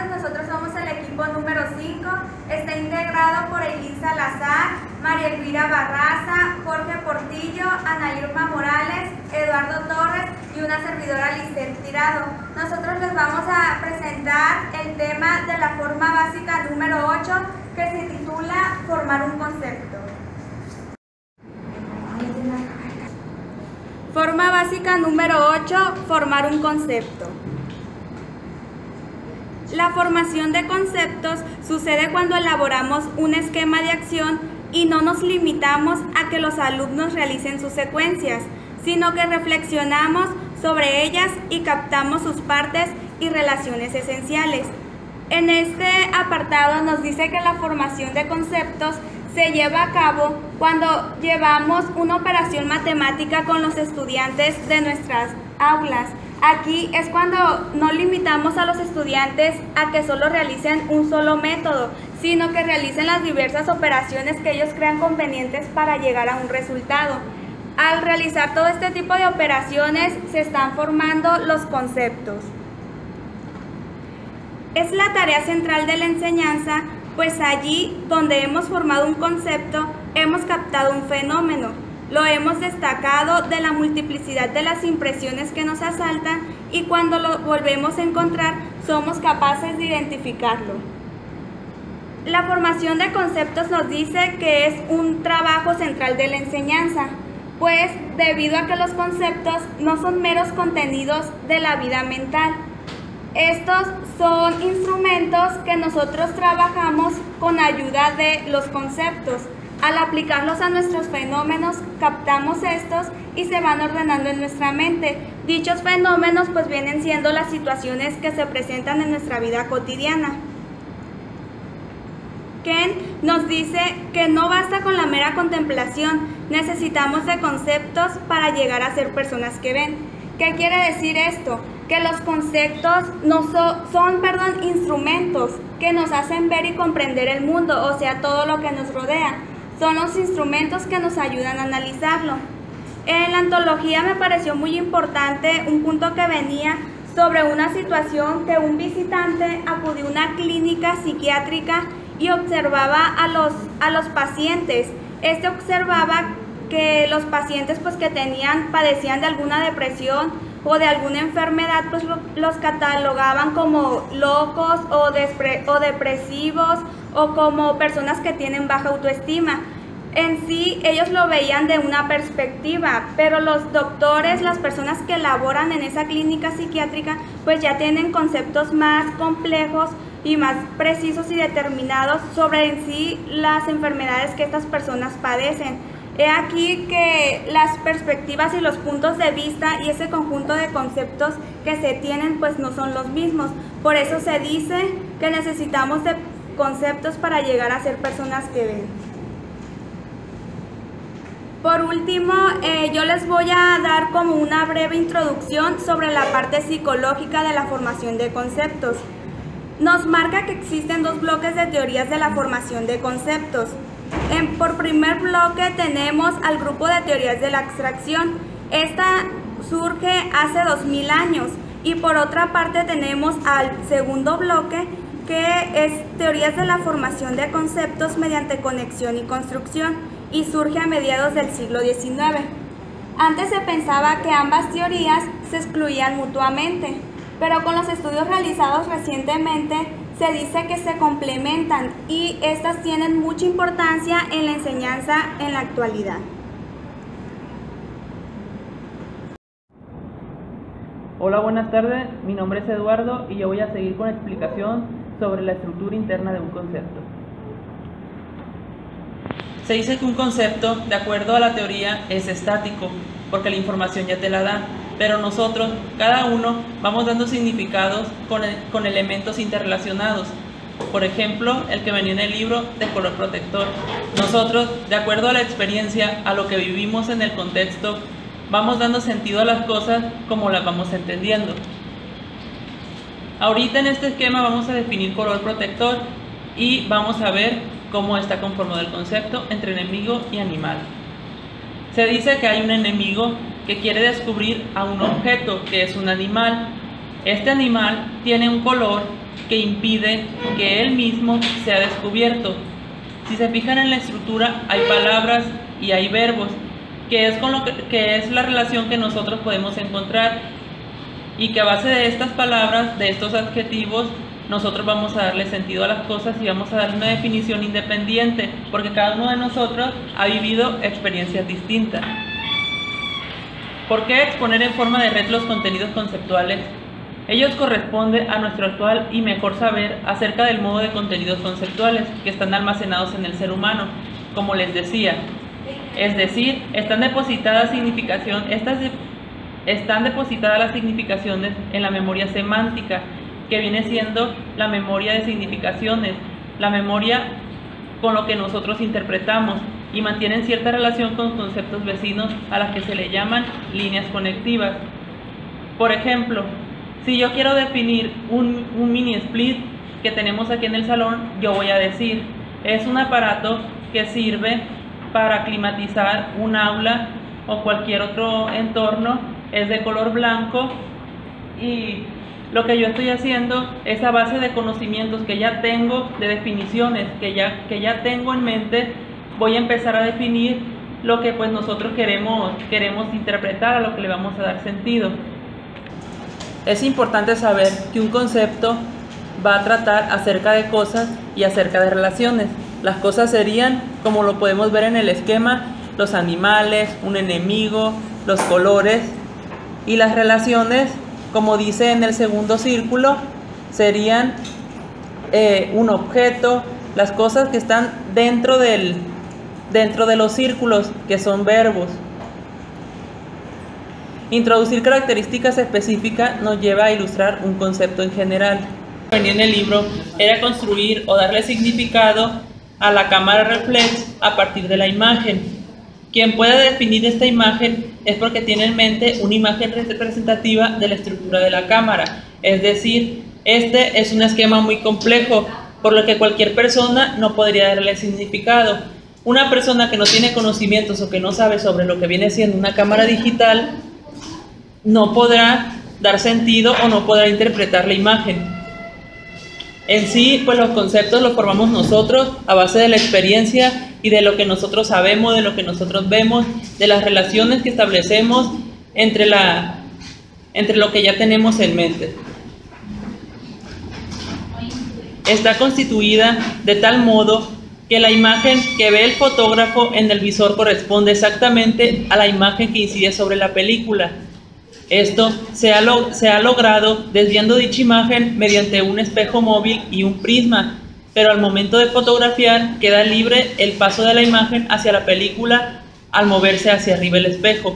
tardes, nosotros somos el equipo número 5, está integrado por Eileen Salazar, María Elvira Barraza, Jorge Portillo, Ana Irma Morales, Eduardo Torres y una servidora Lisette Tirado. Nosotros les vamos a presentar el tema de la forma básica número 8 que se titula Formar un concepto. Forma básica número 8, formar un concepto. La formación de conceptos sucede cuando elaboramos un esquema de acción y no nos limitamos a que los alumnos realicen sus secuencias, sino que reflexionamos sobre ellas y captamos sus partes y relaciones esenciales. En este apartado nos dice que la formación de conceptos se lleva a cabo cuando llevamos una operación matemática con los estudiantes de nuestras aulas. Aquí es cuando no limitamos a los estudiantes a que solo realicen un solo método, sino que realicen las diversas operaciones que ellos crean convenientes para llegar a un resultado. Al realizar todo este tipo de operaciones se están formando los conceptos. Es la tarea central de la enseñanza, pues allí donde hemos formado un concepto, hemos captado un fenómeno. Lo hemos destacado de la multiplicidad de las impresiones que nos asaltan y cuando lo volvemos a encontrar somos capaces de identificarlo. La formación de conceptos nos dice que es un trabajo central de la enseñanza, pues debido a que los conceptos no son meros contenidos de la vida mental. Estos son instrumentos que nosotros trabajamos con ayuda de los conceptos. Al aplicarlos a nuestros fenómenos, captamos estos y se van ordenando en nuestra mente. Dichos fenómenos pues vienen siendo las situaciones que se presentan en nuestra vida cotidiana. Ken nos dice que no basta con la mera contemplación, necesitamos de conceptos para llegar a ser personas que ven. ¿Qué quiere decir esto? Que los conceptos son instrumentos que nos hacen ver y comprender el mundo, o sea, todo lo que nos rodea. Son los instrumentos que nos ayudan a analizarlo. En la antología me pareció muy importante un punto que venía sobre una situación que un visitante acudió a una clínica psiquiátrica y observaba a los pacientes. Este observaba que los pacientes pues que padecían de alguna depresión o de alguna enfermedad, pues los catalogaban como locos o depresivos o como personas que tienen baja autoestima. En sí, ellos lo veían de una perspectiva, pero los doctores, las personas que laboran en esa clínica psiquiátrica, pues ya tienen conceptos más complejos y más precisos y determinados sobre en sí las enfermedades que estas personas padecen. He aquí que las perspectivas y los puntos de vista y ese conjunto de conceptos que se tienen pues no son los mismos. Por eso se dice que necesitamos de conceptos para llegar a ser personas que ven. Por último, yo les voy a dar como una breve introducción sobre la parte psicológica de la formación de conceptos. Nos marca que existen dos bloques de teorías de la formación de conceptos. Por primer bloque tenemos al grupo de teorías de la abstracción. Esta surge hace 2000 años y por otra parte tenemos al segundo bloque que es teorías de la formación de conceptos mediante conexión y construcción y surge a mediados del siglo XIX. Antes se pensaba que ambas teorías se excluían mutuamente, pero con los estudios realizados recientemente se dice que se complementan y estas tienen mucha importancia en la enseñanza en la actualidad. Hola, buenas tardes. Mi nombre es Eduardo y yo voy a seguir con la explicación sobre la estructura interna de un concepto. Se dice que un concepto, de acuerdo a la teoría, es estático, porque la información ya te la da, pero nosotros, cada uno, vamos dando significados con elementos interrelacionados. Por ejemplo, el que venía en el libro de color protector. Nosotros, de acuerdo a la experiencia, a lo que vivimos en el contexto, vamos dando sentido a las cosas como las vamos entendiendo. Ahorita en este esquema vamos a definir color protector y vamos a ver cómo está conformado el concepto entre enemigo y animal. Se dice que hay un enemigo que quiere descubrir a un objeto que es un animal Este animal tiene un color que impide que él mismo sea descubierto. Si se fijan en la estructura, hay palabras y hay verbos, que es la relación que nosotros podemos encontrar, y que a base de estas palabras, de estos adjetivos, nosotros vamos a darle sentido a las cosas y vamos a darle una definición independiente, porque cada uno de nosotros ha vivido experiencias distintas. ¿Por qué exponer en forma de red los contenidos conceptuales? Ellos corresponden a nuestro actual y mejor saber acerca del modo de contenidos conceptuales que están almacenados en el ser humano, como les decía. Es decir, están depositadas las significaciones en la memoria semántica, que viene siendo la memoria de significaciones, la memoria con lo que nosotros interpretamos, y mantienen cierta relación con conceptos vecinos a las que se le llaman líneas conectivas. Por ejemplo, si yo quiero definir un mini split que tenemos aquí en el salón, yo voy a decir, es un aparato que sirve para climatizar un aula o cualquier otro entorno, es de color blanco, y lo que yo estoy haciendo es a base de conocimientos que ya tengo, de definiciones que ya tengo en mente, voy a empezar a definir lo que pues nosotros queremos interpretar, a lo que le vamos a dar sentido. Es importante saber que un concepto va a tratar acerca de cosas y acerca de relaciones. Las cosas serían, como lo podemos ver en el esquema, los animales, un enemigo, los colores, y las relaciones, como dice en el segundo círculo, serían un objeto, las cosas que están dentro de los círculos, que son verbos. Introducir características específicas nos lleva a ilustrar un concepto en general. En el libro era construir o darle significado a la cámara reflex a partir de la imagen. Quien pueda definir esta imagen es porque tiene en mente una imagen representativa de la estructura de la cámara. Es decir, este es un esquema muy complejo, por lo que cualquier persona no podría darle significado. Una persona que no tiene conocimientos o que no sabe sobre lo que viene siendo una cámara digital no podrá dar sentido o no podrá interpretar la imagen. En sí, pues los conceptos los formamos nosotros a base de la experiencia y de lo que nosotros sabemos, de lo que nosotros vemos, de las relaciones que establecemos entre lo que ya tenemos en mente. Está constituida de tal modo que la imagen que ve el fotógrafo en el visor corresponde exactamente a la imagen que incide sobre la película. Esto se ha logrado desviando dicha imagen mediante un espejo móvil y un prisma, pero al momento de fotografiar queda libre el paso de la imagen hacia la película al moverse hacia arriba el espejo.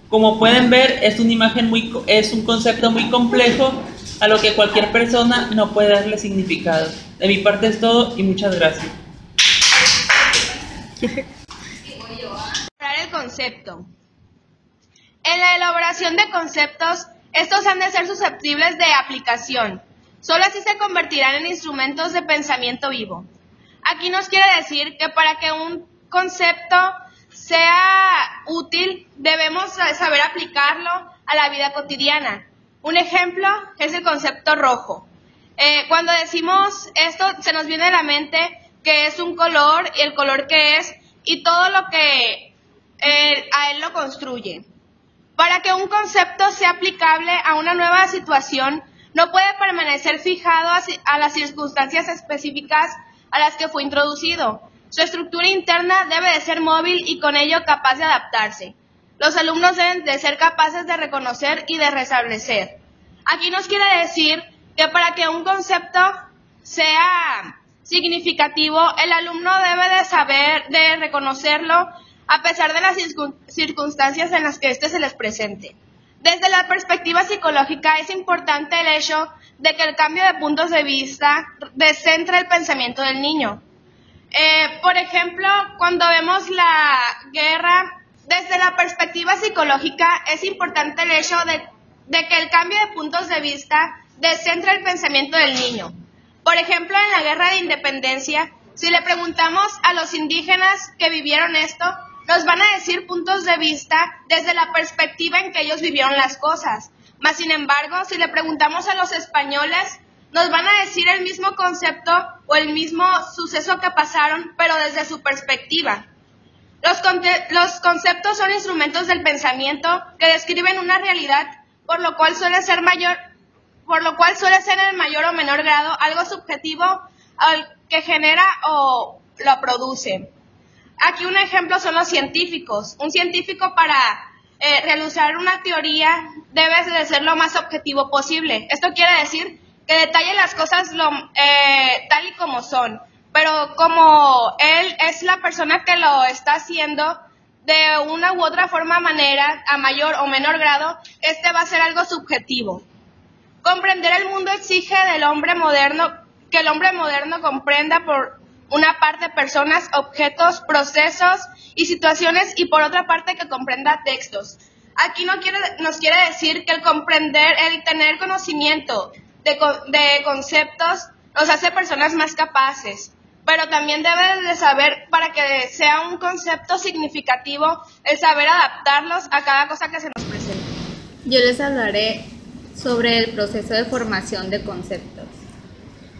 Como pueden ver, es un concepto muy complejo a lo que cualquier persona no puede darle significado. De mi parte es todo y muchas gracias. El concepto. En la elaboración de conceptos, estos han de ser susceptibles de aplicación. Solo así se convertirán en instrumentos de pensamiento vivo. Aquí nos quiere decir que para que un concepto sea útil, debemos saber aplicarlo a la vida cotidiana. Un ejemplo es el concepto rojo. Cuando decimos esto, se nos viene a la mente que es un color y el color que es y todo lo que a él lo construye. Para que un concepto sea aplicable a una nueva situación, no puede permanecer fijado a las circunstancias específicas a las que fue introducido. Su estructura interna debe de ser móvil y con ello capaz de adaptarse. Los alumnos deben de ser capaces de reconocer y de restablecer. Aquí nos quiere decir que para que un concepto sea significativo, el alumno debe de saber de reconocerlo a pesar de las circunstancias en las que éste se les presente. Desde la perspectiva psicológica es importante el hecho de que el cambio de puntos de vista descentra el pensamiento del niño. Por ejemplo, cuando vemos la guerra, desde la perspectiva psicológica es importante el hecho de que el cambio de puntos de vista descentra el pensamiento del niño. Por ejemplo, en la Guerra de Independencia, si le preguntamos a los indígenas que vivieron esto, nos van a decir puntos de vista desde la perspectiva en que ellos vivieron las cosas. Mas, sin embargo, si le preguntamos a los españoles, nos van a decir el mismo concepto o el mismo suceso que pasaron, pero desde su perspectiva. Los conceptos son instrumentos del pensamiento que describen una realidad, por lo cual suele ser en mayor o menor grado algo subjetivo al que genera o lo produce. Aquí un ejemplo son los científicos. Un científico para realizar una teoría debe de ser lo más objetivo posible. Esto quiere decir que detalle las cosas tal y como son, pero como él es la persona que lo está haciendo de una u otra manera, a mayor o menor grado, este va a ser algo subjetivo. Comprender el mundo exige del hombre moderno que el hombre moderno comprenda por una parte personas, objetos, procesos y situaciones, y por otra parte que comprenda textos. Aquí nos quiere decir que el comprender, el tener conocimiento de conceptos nos hace personas más capaces, pero también debe de saber, para que sea un concepto significativo, el saber adaptarlos a cada cosa que se nos presente. Yo les hablaré sobre el proceso de formación de conceptos.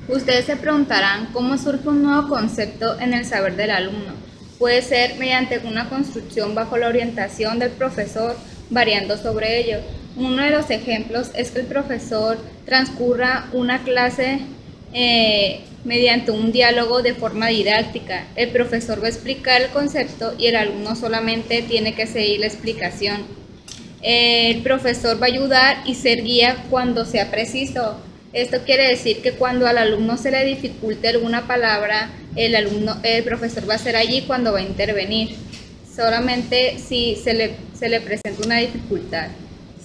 Ustedes se preguntarán cómo surge un nuevo concepto en el saber del alumno. Puede ser mediante una construcción bajo la orientación del profesor, variando sobre ello. Uno de los ejemplos es que el profesor transcurra una clase mediante un diálogo de forma didáctica. El profesor va a explicar el concepto y el alumno solamente tiene que seguir la explicación. El profesor va a ayudar y ser guía cuando sea preciso. Esto quiere decir que cuando al alumno se le dificulte alguna palabra, el profesor va a ser allí cuando va a intervenir, solamente si se le presenta una dificultad.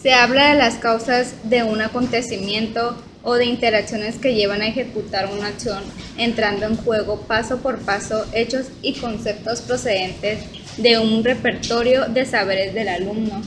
Se habla de las causas de un acontecimiento o de interacciones que llevan a ejecutar una acción, entrando en juego paso por paso hechos y conceptos procedentes de un repertorio de saberes del alumno.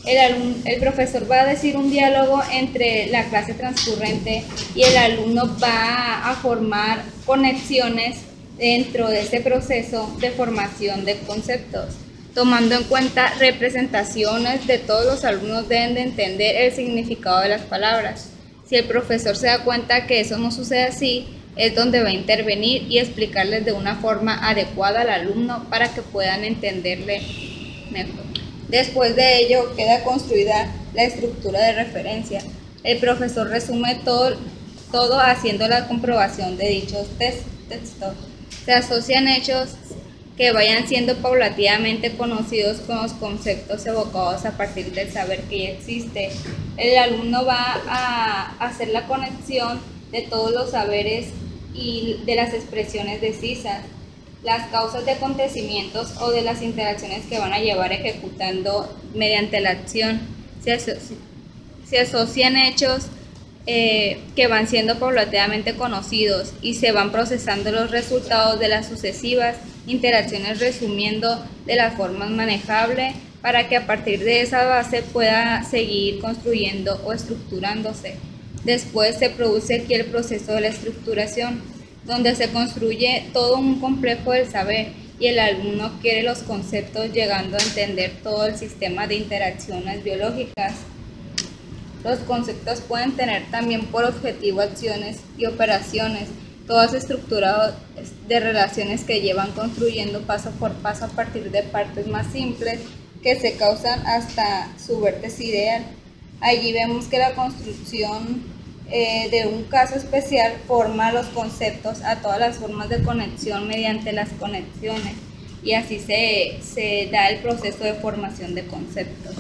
El profesor va a decir un diálogo entre la clase transcurrente y el alumno va a formar conexiones dentro de este proceso de formación de conceptos. Tomando en cuenta representaciones de todos los alumnos deben de entender el significado de las palabras. Si el profesor se da cuenta que eso no sucede así, es donde va a intervenir y explicarles de una forma adecuada al alumno para que puedan entenderle mejor. Después de ello queda construida la estructura de referencia. El profesor resume todo haciendo la comprobación de dichos textos. Se asocian hechos que vayan siendo paulatinamente conocidos con los conceptos evocados a partir del saber que ya existe. El alumno va a hacer la conexión de todos los saberes y de las expresiones decisas, las causas de acontecimientos o de las interacciones que van a llevar ejecutando mediante la acción. Se asocian hechos que van siendo paulatinamente conocidos y se van procesando los resultados de las sucesivas interacciones, resumiendo de la forma manejable para que a partir de esa base pueda seguir construyendo o estructurándose. Después se produce aquí el proceso de la estructuración, donde se construye todo un complejo del saber y el alumno adquiere los conceptos llegando a entender todo el sistema de interacciones biológicas. Los conceptos pueden tener también por objetivo acciones y operaciones, todas estructuradas de relaciones que llevan construyendo paso por paso a partir de partes más simples que se causan hasta su vértice ideal. Allí vemos que la construcción de un caso especial forma los conceptos a todas las formas de conexión mediante las conexiones, y así se da el proceso de formación de conceptos.